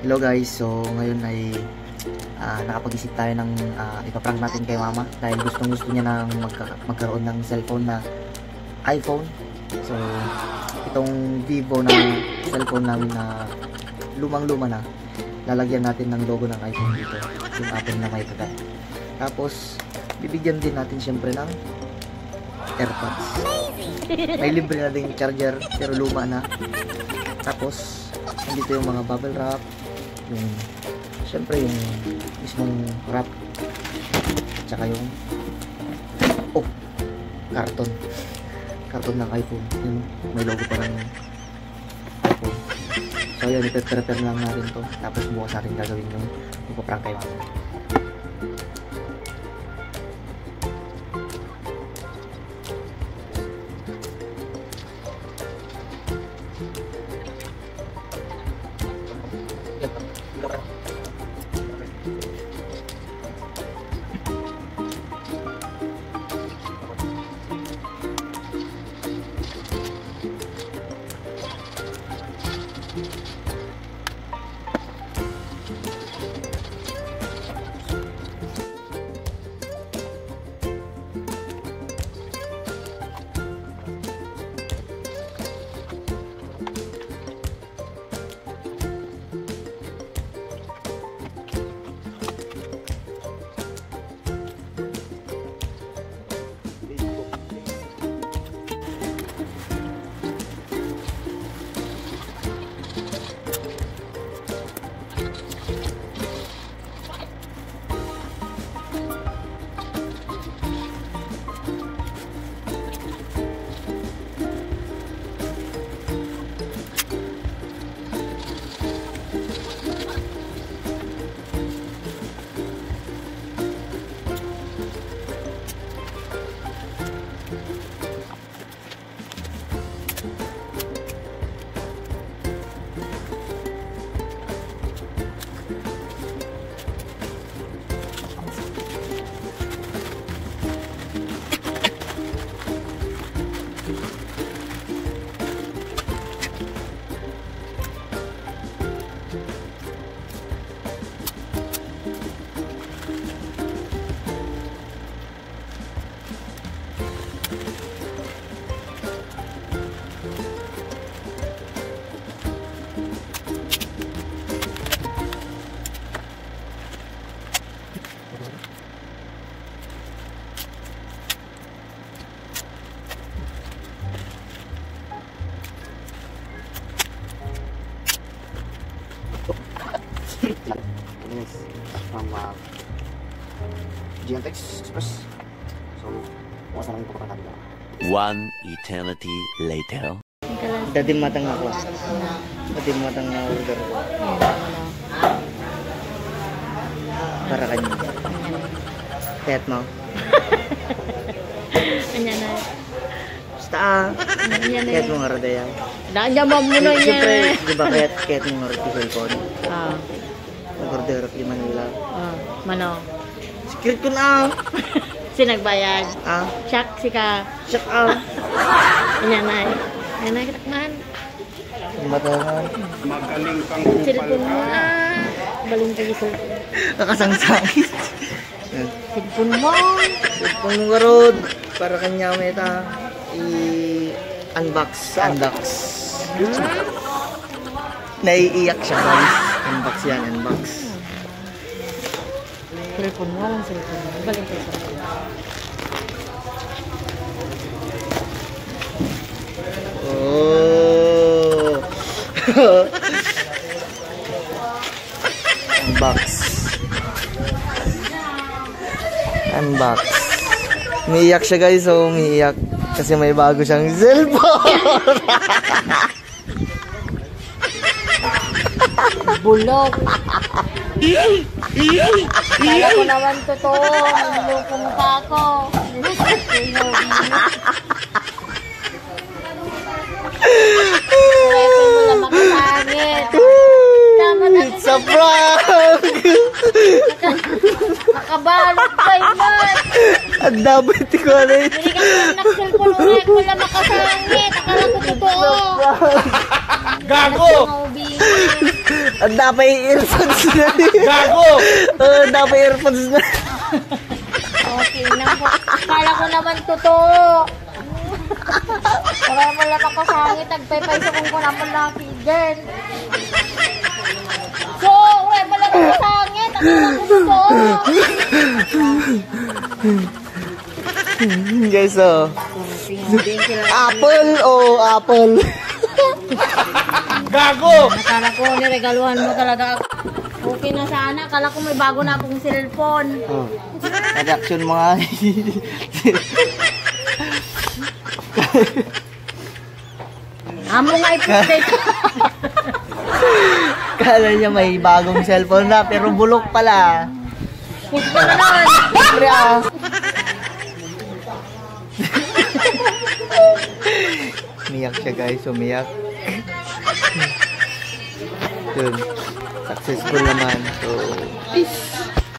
Hello guys, so ngayon ay nakapag-isip tayo ng ipaprank natin kay mama dahil gustong gusto niya nang magkaroon ng cellphone na iPhone. So itong Vivo na cellphone namin na lumang-luma na, lalagyan natin ng logo ng iPhone dito, yung Apple na may kagaya. Tapos bibigyan din natin syempre ng AirPods. May libre na ding charger pero luma na. Tapos dito yung mga bubble wrap, yung syempre yung mismong wrap, tsaka yung karton ng iPhone, yung may logo pa ng iPhone. So yun, ipe-prepare lang natin to, tapos bukas natin gagawin yung ipaprank kay mama. Yes, from GNTX Express. So, bukas na lang po natin. One eternity later. Dati matang ako. Dati matang na order ko. Para kanya. Pet mo. Kanya na. Basta pet mo nga rada yan. Nakajamam mo na yan. Siyempre, di ba pet mo nga rada yung cellphone? Order of Manila. Mano? Secret ko na. Sinagbayad. Siyak sika. Siyak out. Inyanay. Inyanay kitakman. Matangan. Magaling kang kupal Silpon mo ka. na. Baling kayo silpon. Nakasangsangit. Silpon mo. Silpon mo garod. Para kanya meta. I-unbox. Naiiyak siya guys. Unbox yan, unbox. Silpon mo lang silpon mo. Baling kayo silpon. Oh. Unbox. Umiiyak siya guys, so umiiyak kasi may bago siyang cellphone. Bulok. Kala ko naman totoo. Niloko mo pa ako. Repo mo lang makasangit. Tama na. It's a prank! Nakabalot pa iman. Ang dapat ko na ito. Hindi ka mo nag-cellphone mo. Repo lang makasangit. Akala ko totoo. Gago! Ang dapat earphones na. Gago! Ang dapat earphones na. Okay na po. Kala ko naman totoo. Para wala pa ko sangit. Nagpepay sa kung naman laki dyan. So, wala pa ko sangit. Akala ko totoo. Guys, oh. Apple, oh, apple. Gago! Akala ko niregaluhan mo talaga ako. Okay na sana. Akala ko may bago na akong cellphone. Oh. Reaction mga. Amo nga i-post. Kala niya may bagong cellphone na, pero bulok pala. Gusto na naman. Siyempre ah. Umiyak siya guys, umiyak. Yun. Successful naman. So,